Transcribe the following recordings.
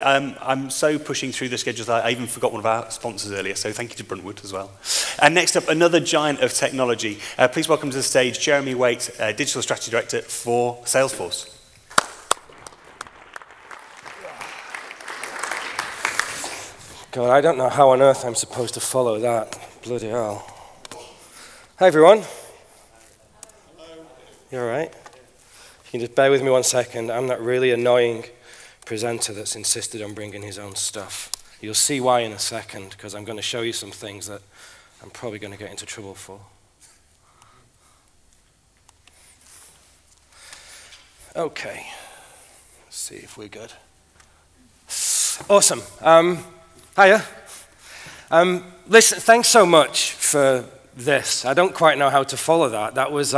I'm so pushing through the schedules that I even forgot one of our sponsors earlier, so thank you to Bruntwood as well. And next up, another giant of technology. Please welcome to the stage Jeremy Waite, Digital Strategy Director for Salesforce. God, I don't know how on earth I'm supposed to follow that. Bloody hell. Hi, everyone. Hello. You all right? You can just bear with me 1 second. I'm that really annoying presenter that's insisted on bringing his own stuff. You'll see why in a second, because I'm going to show you some things that I'm probably going to get into trouble for. Okay. Let's see if we're good. Awesome. Hiya. Listen, thanks so much for this. I don't quite know how to follow that. That was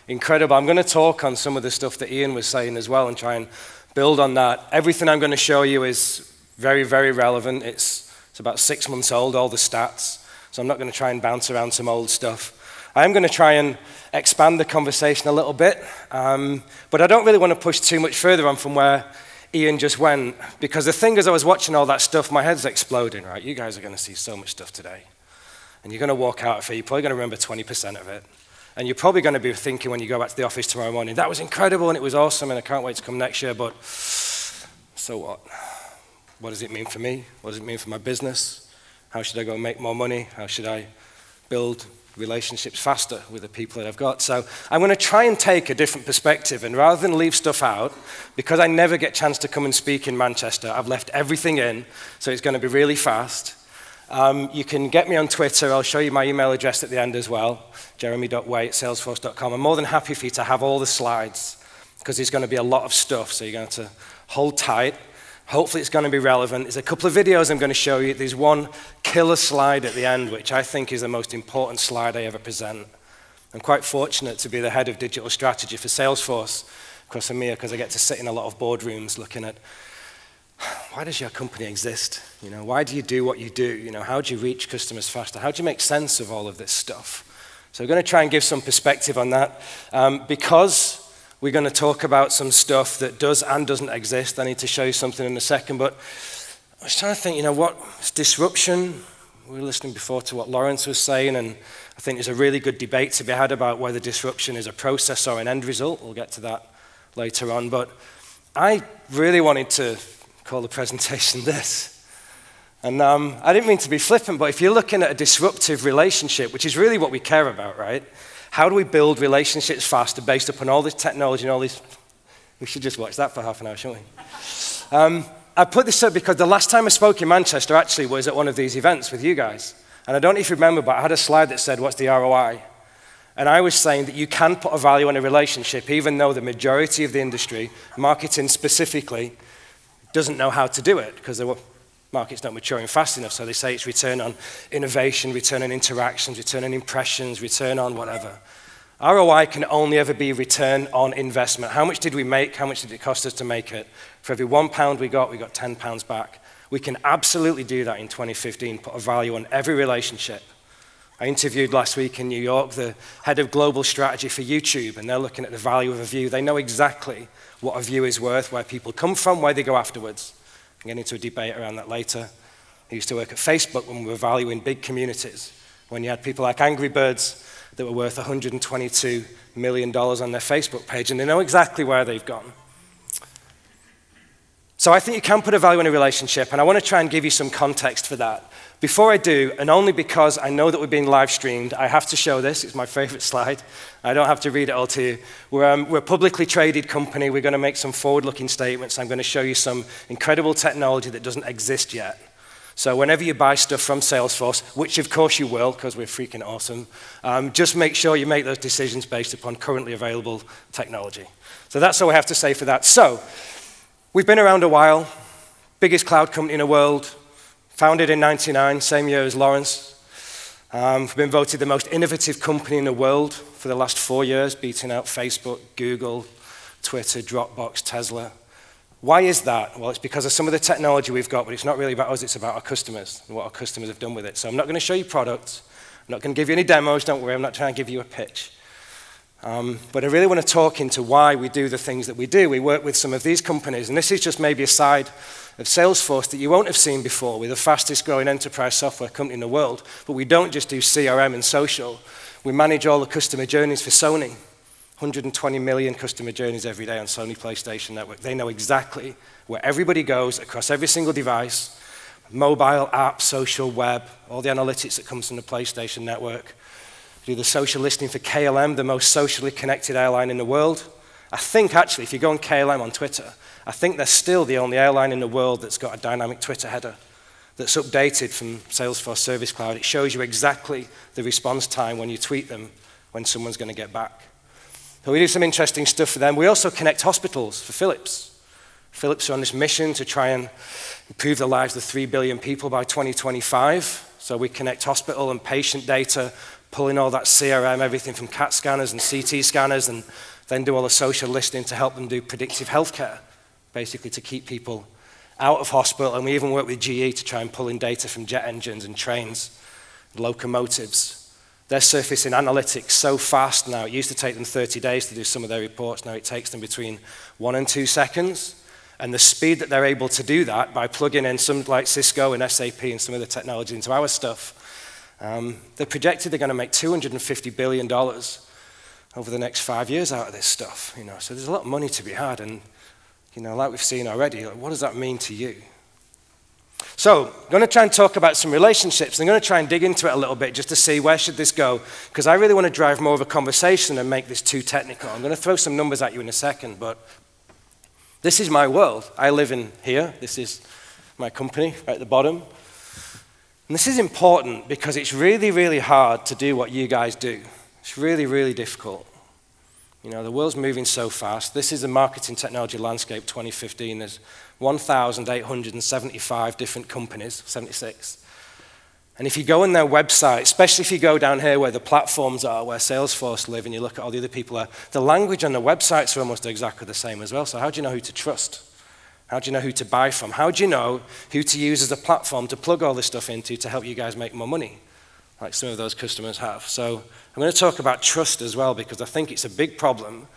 incredible. I'm going to talk on some of the stuff that Ian was saying as well and try and build on that. Everything I'm going to show you is very, very relevant. It's about 6 months old, all the stats. So I'm not going to try and bounce around some old stuff. I am going to try and expand the conversation a little bit. But I don't really want to push too much further on from where Ian just went. Because the thing is, I was watching all that stuff, my head's exploding, right? You guys are going to see so much stuff today. And you're going to walk out of it, you're probably going to remember 20% of it. And you're probably going to be thinking when you go back to the office tomorrow morning, that was incredible and it was awesome and I can't wait to come next year, but so what? What does it mean for me? What does it mean for my business? How should I go and make more money? How should I build relationships faster with the people that I've got? So I'm going to try and take a different perspective, and rather than leave stuff out, because I never get a chance to come and speak in Manchester, I've left everything in, so it's going to be really fast. You can get me on Twitter. I'll show you my email address at the end as well, jeremy.waite@salesforce.com. I'm more than happy for you to have all the slides because there's going to be a lot of stuff, so you're going to hold tight. Hopefully it's going to be relevant. There's a couple of videos I'm going to show you. There's one killer slide at the end, which I think is the most important slide I ever present. I'm quite fortunate to be the head of digital strategy for Salesforce across EMEA because I get to sit in a lot of boardrooms looking at why does your company exist? You know, why do you do what you do? You know, how do you reach customers faster? How do you make sense of all of this stuff? So we're going to try and give some perspective on that. Because we're going to talk about some stuff that does and doesn't exist, I need to show you something in a second. But I was trying to think, you know, what's disruption? We were listening before to what Lawrence was saying, and I think there's a really good debate to be had about whether disruption is a process or an end result. We'll get to that later on. But I really wanted to call the presentation this. And I didn't mean to be flippant, but if you're looking at a disruptive relationship, which is really what we care about, right? How do we build relationships faster based upon all this technology and all these... We should just watch that for half an hour, shouldn't we? I put this up because the last time I spoke in Manchester actually was at one of these events with you guys. And I don't know if you remember, but I had a slide that said, what's the ROI? And I was saying that you can put a value on a relationship even though the majority of the industry, marketing specifically, doesn't know how to do it because the market's not maturing fast enough. So they say it's return on innovation, return on interactions, return on impressions, return on whatever. ROI can only ever be return on investment. How much did we make? How much did it cost us to make it? For every £1 we got £10 back. We can absolutely do that in 2015, put a value on every relationship. I interviewed last week in New York the head of global strategy for YouTube, and they're looking at the value of a view. They know exactly what a view is worth, where people come from, where they go afterwards. I'm getting into a debate around that later. I used to work at Facebook when we were valuing big communities, when you had people like Angry Birds that were worth $122 million on their Facebook page, and they know exactly where they've gone. So I think you can put a value in a relationship, and I want to try and give you some context for that. Before I do, and only because I know that we're being live streamed, I have to show this. It's my favorite slide. I don't have to read it all to you. We're a publicly traded company. We're going to make some forward-looking statements. I'm going to show you some incredible technology that doesn't exist yet. So whenever you buy stuff from Salesforce, which of course you will, because we're freaking awesome, just make sure you make those decisions based upon currently available technology. So that's all I have to say for that. So we've been around a while, biggest cloud company in the world, founded in '99, same year as Lawrence. We've been voted the most innovative company in the world for the last 4 years, beating out Facebook, Google, Twitter, Dropbox, Tesla. Why is that? Well, it's because of some of the technology we've got, but it's not really about us, it's about our customers and what our customers have done with it. So I'm not going to show you products. I'm not going to give you any demos, don't worry, I'm not trying to give you a pitch. But I really want to talk into why we do the things that we do. We work with some of these companies, and this is just maybe a side of Salesforce that you won't have seen before. We're the fastest growing enterprise software company in the world, but we don't just do CRM and social. We manage all the customer journeys for Sony. 120 million customer journeys every day on Sony PlayStation Network. They know exactly where everybody goes across every single device, mobile, app, social, web, all the analytics that comes from the PlayStation Network. We do the social listening for KLM, the most socially connected airline in the world. I think, actually, if you go on KLM on Twitter, I think they're still the only airline in the world that's got a dynamic Twitter header that's updated from Salesforce Service Cloud. It shows you exactly the response time when you tweet them when someone's going to get back. So we do some interesting stuff for them. We also connect hospitals for Philips. Philips are on this mission to try and improve the lives of 3 billion people by 2025. So we connect hospital and patient data, pulling all that CRM, everything from CAT scanners and CT scanners, and then do all the social listening to help them do predictive healthcare, basically to keep people out of hospital. And we even work with GE to try and pull in data from jet engines and trains, locomotives. They're surfacing analytics so fast now. It used to take them 30 days to do some of their reports. Now it takes them between 1 and 2 seconds. And the speed that they're able to do that by plugging in some like Cisco and SAP and some of the technology into our stuff, they're projected they're going to make $250 billion over the next 5 years out of this stuff. So there's a lot of money to be had. And like we've seen already, what does that mean to you? So I'm going to try and talk about some relationships. I'm going to try and dig into it a little bit just to see where should this go, because I really want to drive more of a conversation and make this too technical. I'm going to throw some numbers at you in a second, but this is my world. I live in here. This is my company right at the bottom. And this is important because it's really, really hard to do what you guys do. It's really, really difficult. The world's moving so fast. This is the marketing technology landscape 2015. There's 1,875 different companies, 76. And if you go on their website, especially if you go down here where the platforms are, where Salesforce live, and you look at all the other people there, the language on the websites are almost exactly the same as well. So how do you know who to trust? How do you know who to buy from? How do you know who to use as a platform to plug all this stuff into to help you guys make more money, like some of those customers have? So I'm going to talk about trust as well, because I think it's a big problem.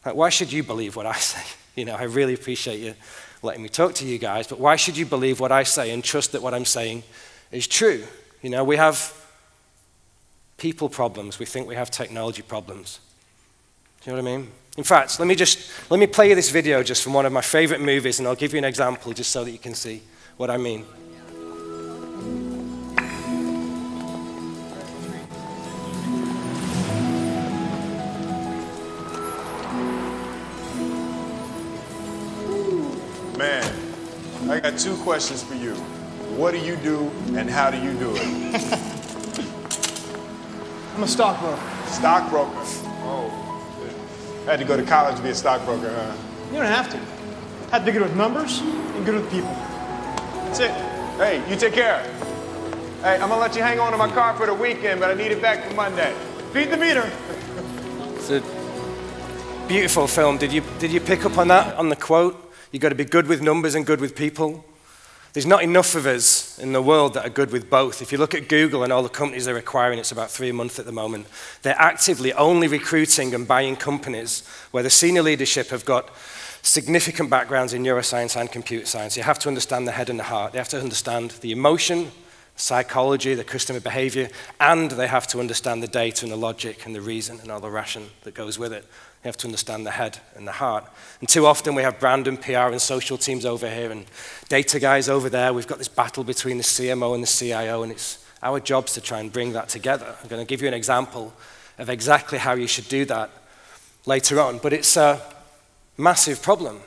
Like, why should you believe what I say? I really appreciate you letting me talk to you guys, but why should you believe what I say and trust that what I'm saying is true? We have people problems. We think we have technology problems. Do you know what I mean? In fact, let me play you this video just from one of my favorite movies, and I'll give you an example just so that you can see what I mean. Man, I got 2 questions for you. What do you do, and how do you do it? I'm a stockbroker. Stockbroker? Oh, shit. I had to go to college to be a stockbroker, huh? You don't have to. I had to be good with numbers and good with people. That's it. Hey, you take care. Hey, I'm gonna let you hang on to my car for the weekend, but I need it back for Monday. Feed the meter. It's a beautiful film. Did you pick up on that, on the quote? You've got to be good with numbers and good with people. There's not enough of us in the world that are good with both. If you look at Google and all the companies they're acquiring, it's about 3 a month at the moment. They're actively only recruiting and buying companies where the senior leadership have got significant backgrounds in neuroscience and computer science. You have to understand the head and the heart. They have to understand the emotion, psychology, the customer behavior, and they have to understand the data and the logic and the reason and all the ration that goes with it. You have to understand the head and the heart. And too often we have brand and PR and social teams over here and data guys over there. We've got this battle between the CMO and the CIO, and it's our jobs to try and bring that together. I'm going to give you an example of exactly how you should do that later on. But it's a massive problem.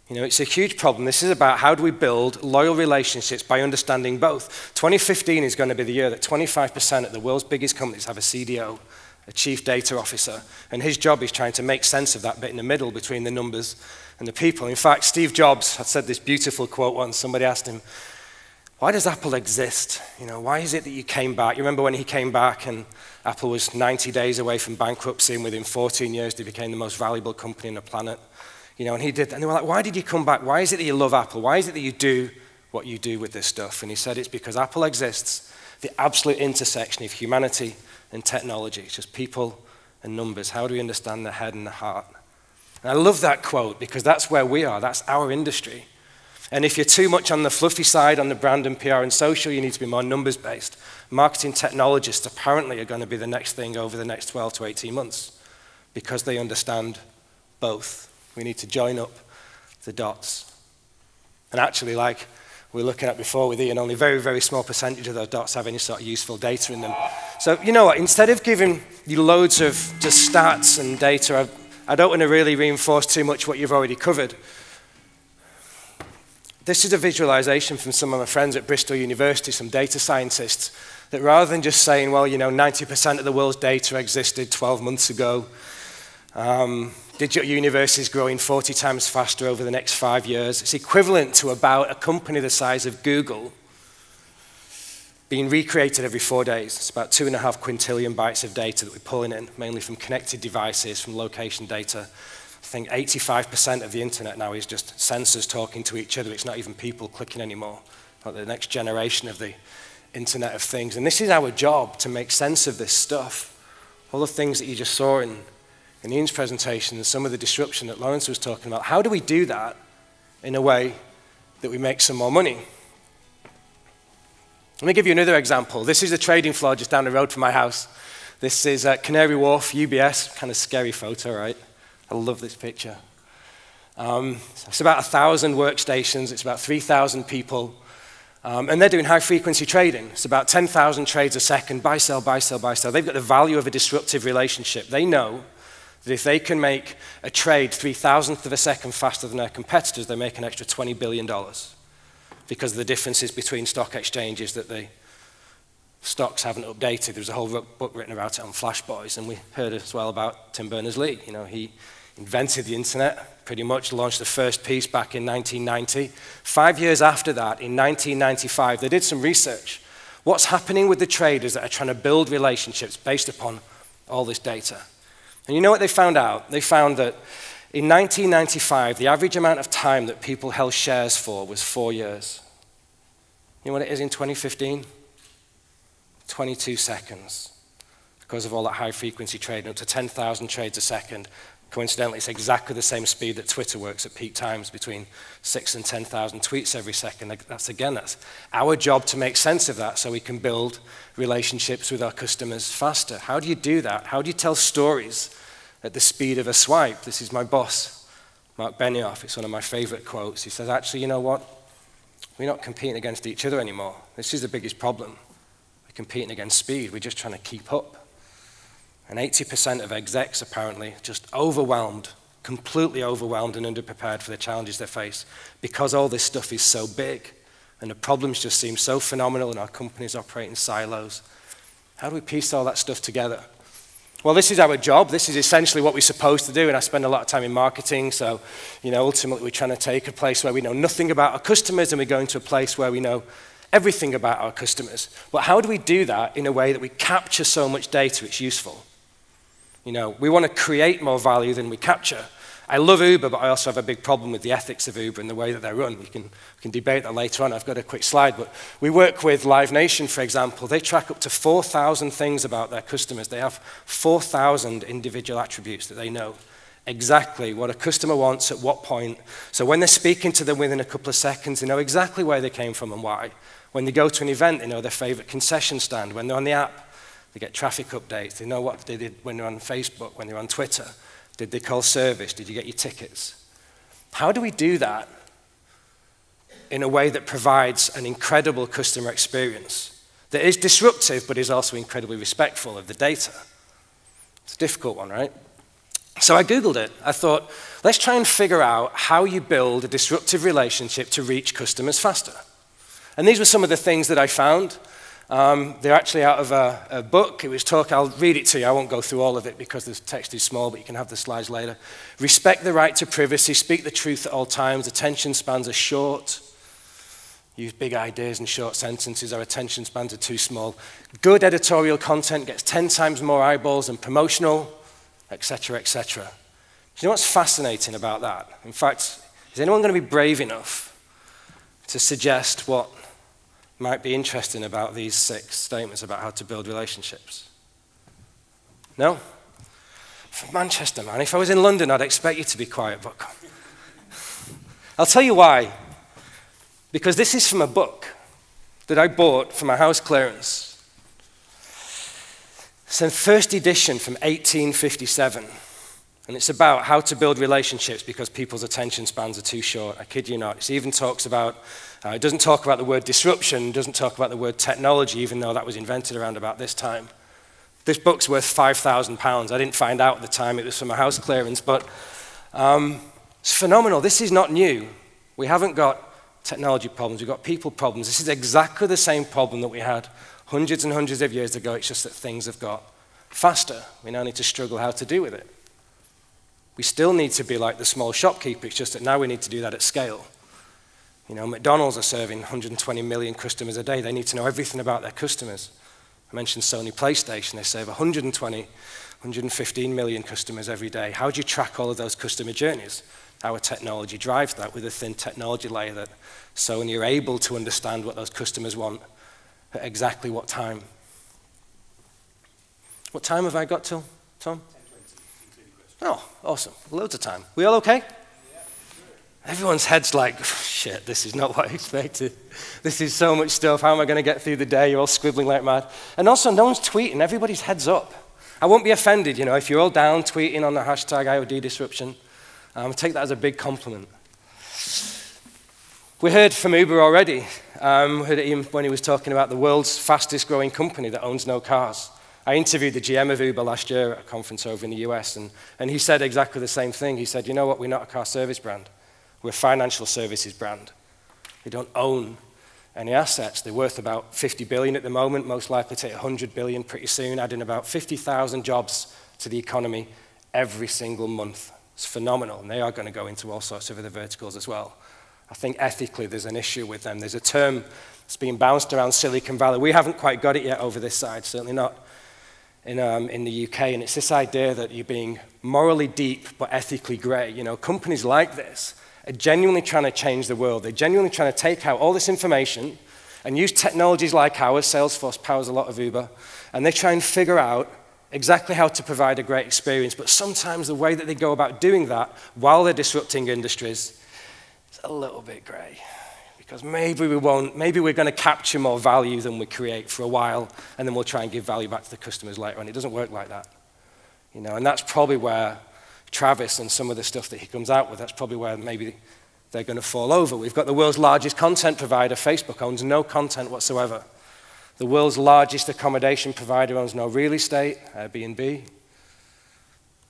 It's a huge problem. This is about how do we build loyal relationships by understanding both. 2015 is going to be the year that 25% of the world's biggest companies have a CDO, a chief data officer, and his job is trying to make sense of that bit in the middle between the numbers and the people. In fact, Steve Jobs had said this beautiful quote once. Somebody asked him, why does Apple exist? Why is it that you came back? You remember when he came back and Apple was 90 days away from bankruptcy, and within 14 years they became the most valuable company on the planet. And he did, and they were like, why did you come back? Why is it that you love Apple? Why is it that you do what you do with this stuff? And he said it's because Apple exists, the absolute intersection of humanity and technology. It's just people and numbers. How do we understand the head and the heart? And I love that quote because that's where we are. That's our industry. And if you're too much on the fluffy side, on the brand and PR and social, you need to be more numbers-based. Marketing technologists apparently are going to be the next thing over the next 12 to 18 months because they understand both. We need to join up the dots. And actually, like we were looking at before with Ian, only a very, very small percentage of those dots have any sort of useful data in them. So you know what, instead of giving you loads of just stats and data, I don't want to really reinforce too much what you've already covered. This is a visualization from some of my friends at Bristol University, some data scientists, that rather than just saying, well, you know, 90% of the world's data existed 12 months ago, digital universe is growing 40 times faster over the next 5 years. It's equivalent to about a company the size of Google being recreated every 4 days. It's about 2.5 quintillion bytes of data that we're pulling in, mainly from connected devices, from location data. I think 85% of the internet now is just sensors talking to each other. It's not even people clicking anymore. Like the next generation of the Internet of Things. And this is our job, to make sense of this stuff. All the things that you just saw in Ian's presentation and some of the disruption that Lawrence was talking about. How do we do that in a way that we make some more money? Let me give you another example. This is a trading floor just down the road from my house. This is at Canary Wharf, UBS. Kind of scary photo, right? I love this picture. It's about 1,000 workstations. It's about 3,000 people. And they're doing high-frequency trading. It's about 10,000 trades a second, buy, sell, buy, sell, buy, sell. They've got the value of a disruptive relationship. They know that if they can make a trade 3,000th of a second faster than their competitors, they make an extra $20 billion because of the differences between stock exchanges that the stocks haven't updated. There's a whole book written about it on Flash Boys, and we heard as well about Tim Berners-Lee. You know, he invented the internet, pretty much launched the first piece back in 1990. 5 years after that, in 1995, they did some research. What's happening with the traders that are trying to build relationships based upon all this data? And you know what they found out? They found that in 1995, the average amount of time that people held shares for was 4 years. You know what it is in 2015? 22 seconds. Because of all that high-frequency trading, up to 10,000 trades a second. Coincidentally, it's exactly the same speed that Twitter works at peak times, between 6 and 10,000 tweets every second. That's our job to make sense of that so we can build relationships with our customers faster. How do you do that? How do you tell stories at the speed of a swipe? This is my boss, Mark Benioff. It's one of my favorite quotes. He says, actually, you know what? We're not competing against each other anymore. This is the biggest problem. We're competing against speed. We're just trying to keep up. And 80% of execs, apparently, just overwhelmed, completely overwhelmed and underprepared for the challenges they face because all this stuff is so big and the problems just seem so phenomenal and our companies operate in silos. How do we piece all that stuff together? Well, this is our job. This is essentially what we're supposed to do, and I spend a lot of time in marketing, so ultimately we're trying to take a place where we know nothing about our customers and we're going to a place where we know everything about our customers. But how do we do that in a way that we capture so much data it's useful? We want to create more value than we capture. I love Uber, but I also have a big problem with the ethics of Uber and the way that they're run. We can debate that later on. I've got a quick slide, but we work with Live Nation, for example. They track up to 4,000 things about their customers. They have 4,000 individual attributes that they know exactly what a customer wants at what point. So when they're speaking to them within a couple of seconds, they know exactly where they came from and why. When they go to an event, they know their favorite concession stand. When they're on the app, they get traffic updates. They know what they did when they're on Facebook, when they're on Twitter. Did they call service? Did you get your tickets? How do we do that in a way that provides an incredible customer experience that is disruptive but is also incredibly respectful of the data? It's a difficult one, right? So I Googled it. I thought, let's try and figure out how you build a disruptive relationship to reach customers faster. And these were some of the things that I found. They're actually out of a book. I'll read it to you. I won't go through all of it because the text is small, but you can have the slides later. Respect the right to privacy. Speak the truth at all times. Attention spans are short. Use big ideas and short sentences. Our attention spans are too small. Good editorial content gets 10 times more eyeballs than promotional, etc., etc. Do you know what's fascinating about that? In fact, is anyone going to be brave enough to suggest what might be interesting about these 6 statements about how to build relationships? No? From Manchester, man. If I was in London, I'd expect you to be quiet, but I'll tell you why. Because this is from a book that I bought for my house clearance. It's a first edition from 1857. And it's about how to build relationships because people's attention spans are too short. I kid you not. It even talks about, it doesn't talk about the word disruption, it doesn't talk about the word technology, even though that was invented around about this time. This book's worth £5,000. I didn't find out at the time it was from a house clearance, but it's phenomenal. This is not new. We haven't got technology problems, we've got people problems. This is exactly the same problem that we had hundreds and hundreds of years ago. It's just that things have got faster. We now need to struggle how to do with it. We still need to be like the small shopkeeper, it's just that now we need to do that at scale. You know, McDonald's are serving 120 million customers a day. They need to know everything about their customers. I mentioned Sony PlayStation. They serve 120, 115 million customers every day. How do you track all of those customer journeys? Our technology drives that with a thin technology layer that Sony are able to understand what those customers want at exactly what time. What time have I got till, Tom? Oh, awesome. Loads of time. We all okay? Yeah, sure. Everyone's head's like, shit, this is not what I expected. This is so much stuff. How am I going to get through the day? You're all scribbling like mad. And also, no one's tweeting. Everybody's head's up. I won't be offended, you know, if you're all down tweeting on the hashtag IOD disruption. Take that as a big compliment. We heard from Uber already. We heard him when he was talking about the world's fastest growing company that owns no cars. I interviewed the GM of Uber last year at a conference over in the US, and he said exactly the same thing. He said, you know what, we're not a car service brand. We're a financial services brand. We don't own any assets. They're worth about 50 billion at the moment, most likely to hit 100 billion pretty soon, adding about 50,000 jobs to the economy every single month. It's phenomenal, and they are going to go into all sorts of other verticals as well. I think ethically there's an issue with them. There's a term that's being bounced around Silicon Valley. We haven't quite got it yet over this side, certainly not in the UK, and it's this idea that you're being morally deep but ethically grey. You know, companies like this are genuinely trying to change the world. They're genuinely trying to take out all this information and use technologies like ours. Salesforce powers a lot of Uber, and they try and figure out exactly how to provide a great experience, but sometimes the way that they go about doing that while they're disrupting industries is a little bit grey. Because maybe we're going to capture more value than we create for a while, and then we'll try and give value back to the customers later on. It doesn't work like that. You know, and that's probably where Travis and some of the stuff that he comes out with, that's probably where maybe they're going to fall over. We've got the world's largest content provider. Facebook owns no content whatsoever. The world's largest accommodation provider owns no real estate, Airbnb.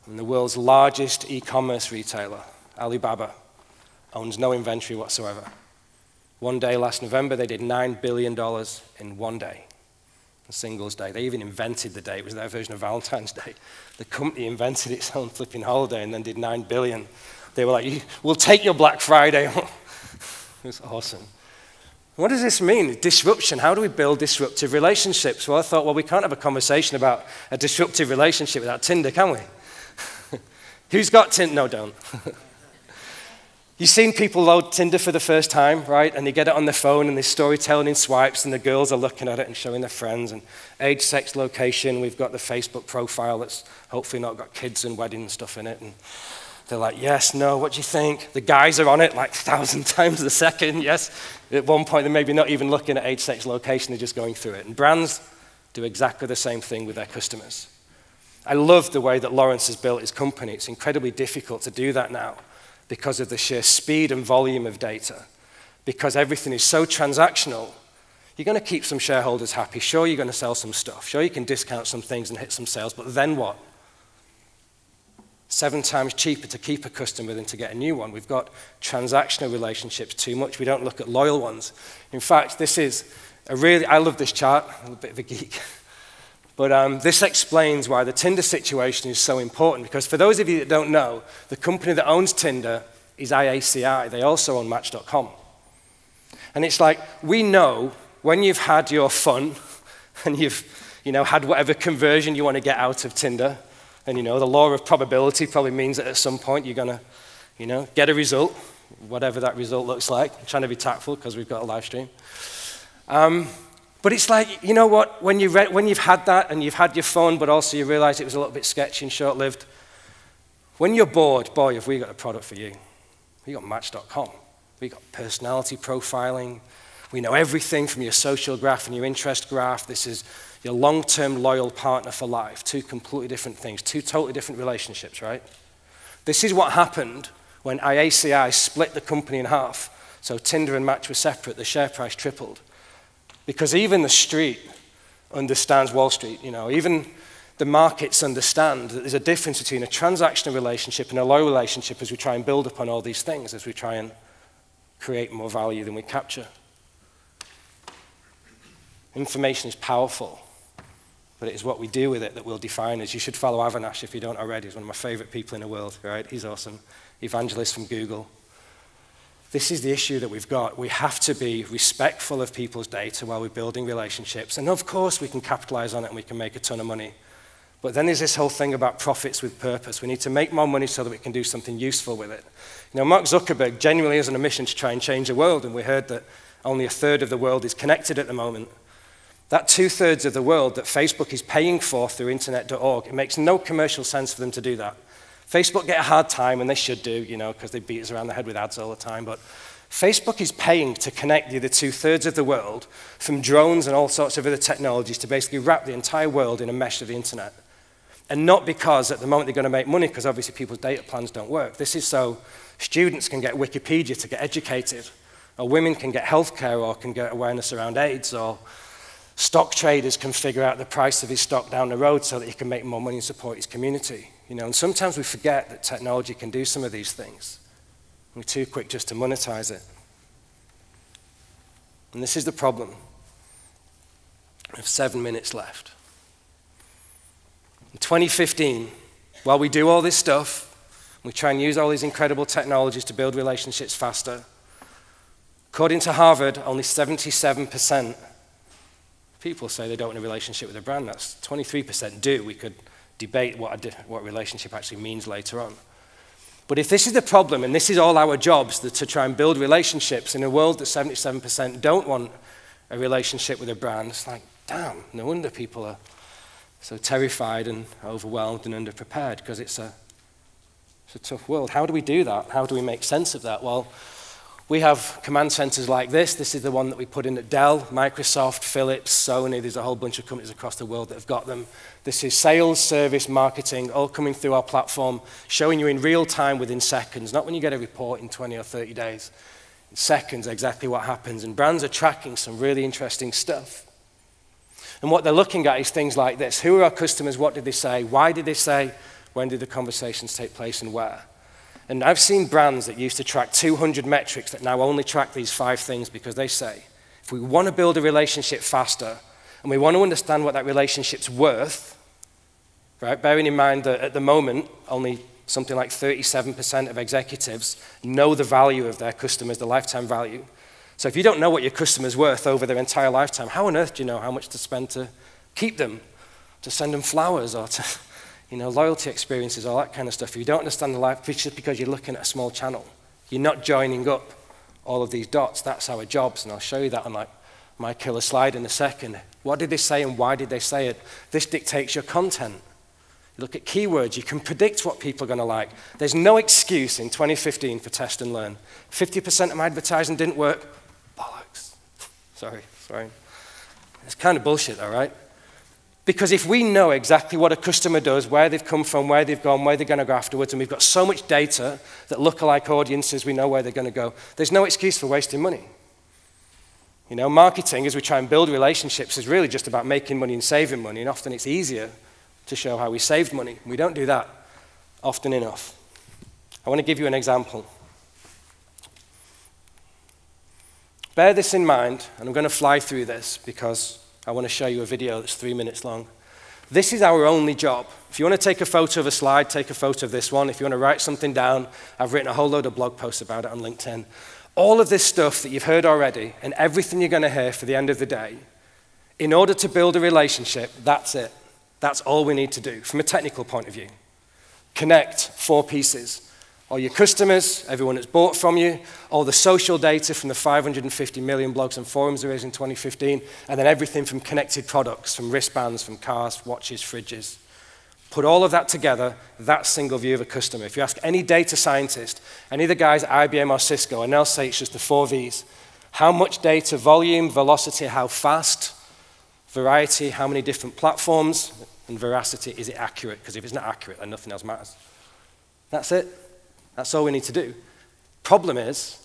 And the world's largest e-commerce retailer, Alibaba, owns no inventory whatsoever. One day last November, they did $9 billion in one day, a Singles Day. They even invented the day. It was their version of Valentine's Day. The company invented its own flipping holiday and then did $9 billion. They were like, we'll take your Black Friday. It was awesome. What does this mean? Disruption. How do we build disruptive relationships? Well, I thought, well, we can't have a conversation about a disruptive relationship without Tinder, can we? Who's got Tinder? No, don't. You've seen people load Tinder for the first time, right? And they get it on their phone and they're storytelling in swipes and the girls are looking at it and showing their friends. And age, sex, location. We've got the Facebook profile that's hopefully not got kids and wedding and stuff in it. And they're like, yes, no, what do you think? The guys are on it like 1,000 times a second, yes. At one point, they're maybe not even looking at age, sex, location. They're just going through it. And brands do exactly the same thing with their customers. I love the way that Lawrence has built his company. It's incredibly difficult to do that now, because of the sheer speed and volume of data. Because everything is so transactional, you're going to keep some shareholders happy. Sure, you're going to sell some stuff. Sure, you can discount some things and hit some sales, but then what? 7 times cheaper to keep a customer than to get a new one. We've got transactional relationships too much. We don't look at loyal ones. In fact, this is I love this chart. I'm a bit of a geek. But this explains why the Tinder situation is so important, because for those of you that don't know, the company that owns Tinder is IACI. They also own Matchcom. And it's like, we know when you've had your fun and you've had whatever conversion you want to get out of Tinder, and the law of probability probably means that at some point you're going to get a result, whatever that result looks like. I'm trying to be tactful because we've got a live stream. But it's like, you know what, when you've had that and you've had your fun, but also you realize it was a little bit sketchy and short-lived, when you're bored, boy, have we got a product for you. We got Match.com. We've got personality profiling. We know everything from your social graph and your interest graph. This is your long-term loyal partner for life. Two completely different things, two totally different relationships, right? This is what happened when IACI split the company in half. So Tinder and Match were separate, the share price tripled. Because even the street understands Wall Street, even the markets understand that there's a difference between a transactional relationship and a low relationship as we try and build upon all these things, as we try and create more value than we capture. Information is powerful, but it is what we do with it that will define us. You should follow Avinash if you don't already. He's one of my favorite people in the world, right? He's awesome. Evangelist from Google. This is the issue that we've got. We have to be respectful of people's data while we're building relationships. And of course, we can capitalize on it and we can make a ton of money. But then there's this whole thing about profits with purpose. We need to make more money so that we can do something useful with it. Mark Zuckerberg genuinely is on a mission to try and change the world, and we heard that only 1/3 of the world is connected at the moment. That 2/3 of the world that Facebook is paying for through internet.org, it makes no commercial sense for them to do that. Facebook get a hard time, and they should do, because they beat us around the head with ads all the time, but Facebook is paying to connect the other 2/3 of the world from drones and all sorts of other technologies to basically wrap the entire world in a mesh of the internet. And not because at the moment they're going to make money, because obviously people's data plans don't work. This is so students can get Wikipedia to get educated, or women can get healthcare, or can get awareness around AIDS, or stock traders can figure out the price of his stock down the road so that he can make more money and support his community. And sometimes we forget that technology can do some of these things. We're too quick just to monetize it. And this is the problem. We have 7 minutes left. In 2015, while we do all this stuff, we try and use all these incredible technologies to build relationships faster, according to Harvard, only 77% people say they don't want a relationship with a brand. That's 23% do. We could debate what relationship actually means later on. But if this is the problem, and this is all our jobs, to try and build relationships in a world that 77% don't want a relationship with a brand, it's like, damn, no wonder people are so terrified and overwhelmed and underprepared, because it's a tough world. How do we do that? How do we make sense of that? Well, we have command centers like this. This is the one that we put in at Dell, Microsoft, Philips, Sony. There's a whole bunch of companies across the world that have got them. This is sales, service, marketing, all coming through our platform, showing you in real time within seconds, not when you get a report in 20 or 30 days. In seconds, exactly what happens. And brands are tracking some really interesting stuff. And what they're looking at is things like this. Who are our customers? What did they say? Why did they say? When did the conversations take place and where? And I've seen brands that used to track 200 metrics that now only track these 5 things, because they say, if we want to build a relationship faster and we want to understand what that relationship's worth, right, bearing in mind that at the moment, only something like 37% of executives know the value of their customers, the lifetime value. So if you don't know what your customer's worth over their entire lifetime, how on earth do you know how much to spend to keep them, to send them flowers, or to loyalty experiences, all that kind of stuff? If you don't understand the life, it's just because you're looking at a small channel. You're not joining up all of these dots. That's our jobs, and I'll show you that on my killer slide in a second. What did they say and why did they say it? This dictates your content. You look at keywords, you can predict what people are going to like. There's no excuse in 2015 for test and learn. 50% of my advertising didn't work. Bollocks. Sorry. It's kind of bullshit, all right? Because if we know exactly what a customer does, where they've come from, where they've gone, where they're going to go afterwards, and we've got so much data that look-alike audiences, we know where they're going to go, there's no excuse for wasting money. Marketing, as we try and build relationships, is really just about making money and saving money, and often it's easier to show how we saved money. We don't do that often enough. I want to give you an example. Bear this in mind, and I'm going to fly through this because I want to show you a video that's 3 minutes long. This is our only job. If you want to take a photo of a slide, take a photo of this one. If you want to write something down, I've written a whole load of blog posts about it on LinkedIn. All of this stuff that you've heard already and everything you're going to hear for the end of the day, in order to build a relationship, that's it. That's all we need to do from a technical point of view. Connect 4 pieces. All your customers, everyone that's bought from you, all the social data from the 550 million blogs and forums there is in 2015, and then everything from connected products, from wristbands, from cars, watches, fridges. Put all of that together, that single view of a customer. If you ask any data scientist, any of the guys at IBM or Cisco, and they'll say it's just the 4 Vs. How much data, volume, velocity, how fast, variety, how many different platforms, and veracity, is it accurate? Because if it's not accurate, then nothing else matters. That's it. That's all we need to do. Problem is,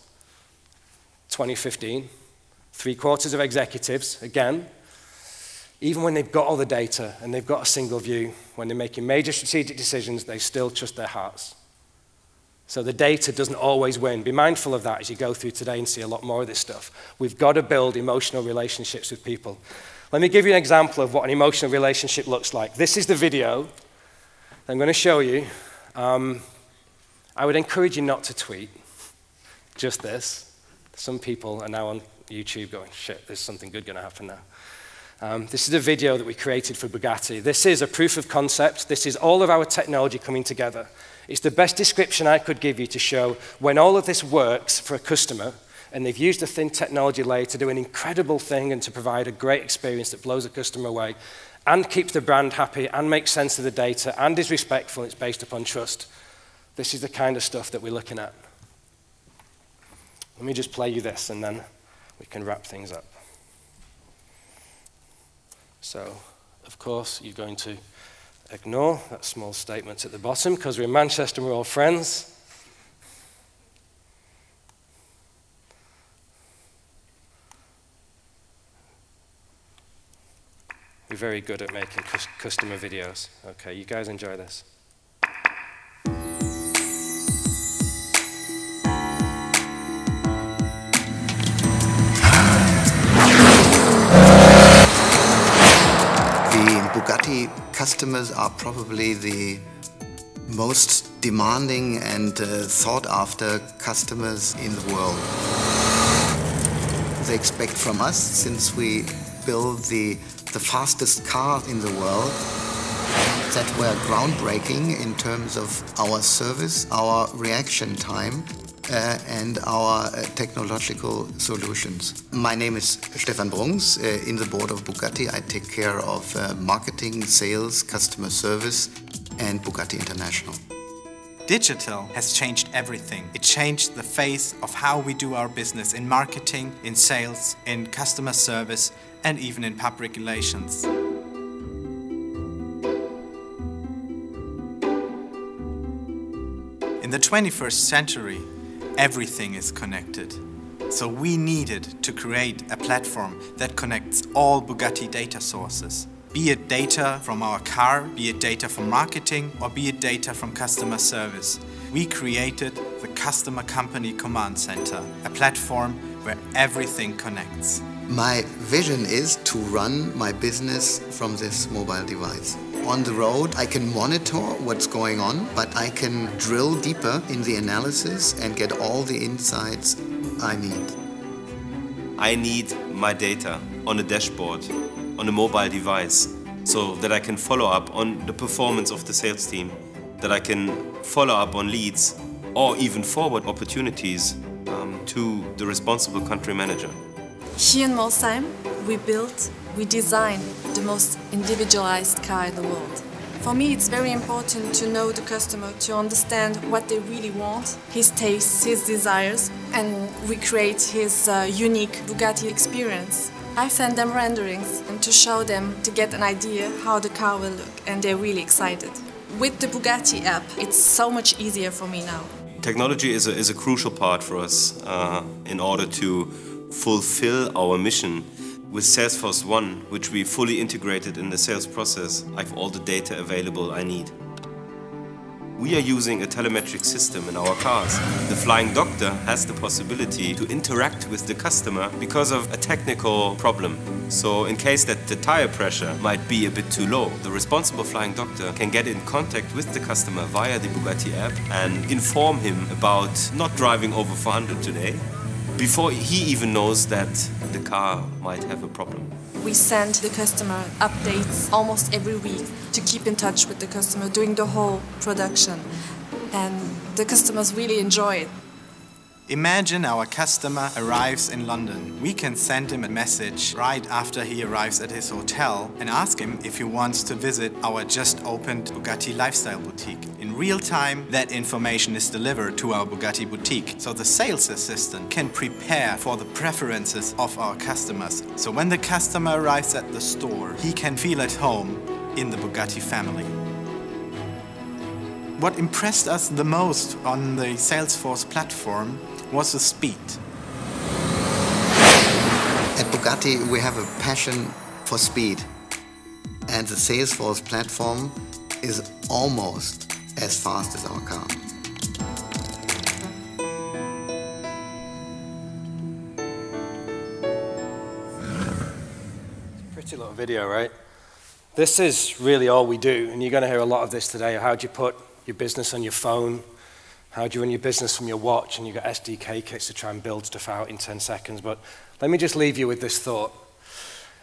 2015, 3/4 of executives, again, even when they've got all the data and they've got a single view, when they're making major strategic decisions, they still trust their hearts. So the data doesn't always win. Be mindful of that as you go through today and see a lot more of this stuff. We've got to build emotional relationships with people. Let me give you an example of what an emotional relationship looks like. This is the video I'm going to show you. I would encourage you not to tweet, just this. Some people are now on YouTube going, shit, there's something good going to happen now. This is a video that we created for Bugatti. This is a proof of concept. This is all of our technology coming together. It's the best description I could give you to show when all of this works for a customer, and they've used a thin technology layer to do an incredible thing and to provide a great experience that blows the customer away, and keeps the brand happy, and makes sense of the data, and is respectful, it's based upon trust. This is the kind of stuff that we're looking at. Let me just play you this, and then we can wrap things up. So, of course, you're going to ignore that small statement at the bottom, because we're in Manchester and we're all friends. We're very good at making customer videos. Okay, you guys enjoy this. Bugatti customers are probably the most demanding and sought-after customers in the world. They expect from us, since we build the fastest car in the world, that we're groundbreaking in terms of our service, our reaction time, and our technological solutions. My name is Stefan Brungs. In the board of Bugatti, I take care of marketing, sales, customer service, and Bugatti International. Digital has changed everything. It changed the face of how we do our business in marketing, in sales, in customer service, and even in public relations. In the 21st century, everything is connected. So we needed to create a platform that connects all Bugatti data sources. Be it data from our car, be it data from marketing, or be it data from customer service. We created the Customer Company Command Center, a platform where everything connects. My vision is to run my business from this mobile device. On the road, I can monitor what's going on, but I can drill deeper in the analysis and get all the insights I need. I need my data on a dashboard, on a mobile device, so that I can follow up on the performance of the sales team, that I can follow up on leads, or even forward opportunities to the responsible country manager. Here in Molsheim, we design the most individualized car in the world. For me, it's very important to know the customer, to understand what they really want, his tastes, his desires, and we create his unique Bugatti experience. I send them renderings and to show them, to get an idea how the car will look, and they're really excited. With the Bugatti app, it's so much easier for me now. Technology is a crucial part for us in order to fulfill our mission. With Salesforce One, which we fully integrated in the sales process, I have all the data available I need. We are using a telemetric system in our cars. The Flying Doctor has the possibility to interact with the customer because of a technical problem. So in case that the tire pressure might be a bit too low, the responsible Flying Doctor can get in contact with the customer via the Bugatti app and inform him about not driving over 400 today, before he even knows that the car might have a problem. We send the customer updates almost every week to keep in touch with the customer during the whole production. And the customers really enjoy it. Imagine our customer arrives in London. We can send him a message right after he arrives at his hotel and ask him if he wants to visit our just opened Bugatti lifestyle boutique. In real time, that information is delivered to our Bugatti boutique, so the sales assistant can prepare for the preferences of our customers. So when the customer arrives at the store, he can feel at home in the Bugatti family. What impressed us the most on the Salesforce platform was the speed. At Bugatti, we have a passion for speed. And the Salesforce platform is almost as fast as our car. Pretty little video, right? This is really all we do, and you're going to hear a lot of this today. How do you put your business on your phone? How do you run your business from your watch? And you've got SDK kits to try and build stuff out in 10 seconds. But let me just leave you with this thought.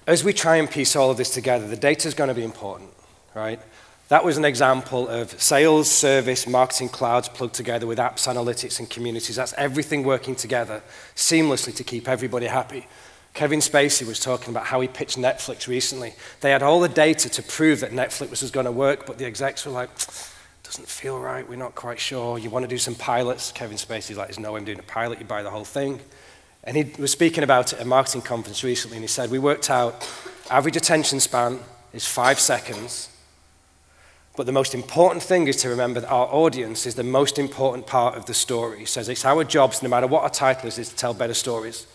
As we try and piece all of this together, the data is going to be important, right? That was an example of sales, service, marketing clouds plugged together with apps, analytics, and communities. That's everything working together seamlessly to keep everybody happy. Kevin Spacey was talking about how he pitched Netflix recently. They had all the data to prove that Netflix was going to work, but the execs were like, doesn't feel right, we're not quite sure. You want to do some pilots? Kevin Spacey's like, there's no way I'm doing a pilot, you buy the whole thing. And he was speaking about it at a marketing conference recently, and he said, we worked out average attention span is 5 seconds, but the most important thing is to remember that our audience is the most important part of the story. He says it's our jobs, no matter what our title is to tell better stories.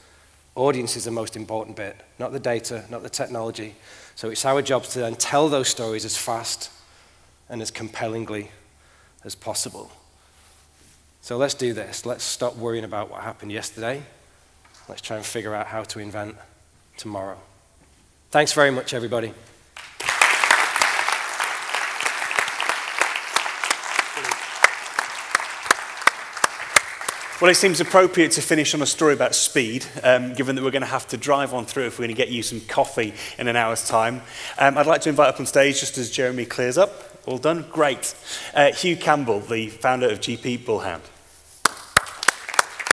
Audience is the most important bit, not the data, not the technology. So it's our job to then tell those stories as fast and as compellingly as possible. So let's do this. Let's stop worrying about what happened yesterday. Let's try and figure out how to invent tomorrow. Thanks very much, everybody. Well, it seems appropriate to finish on a story about speed, given that we're going to have to drive on through if we're going to get you some coffee in an hour's time. I'd like to invite up on stage, just as Jeremy clears up. All done? Great. Hugh Campbell, the founder of GP Bullhound.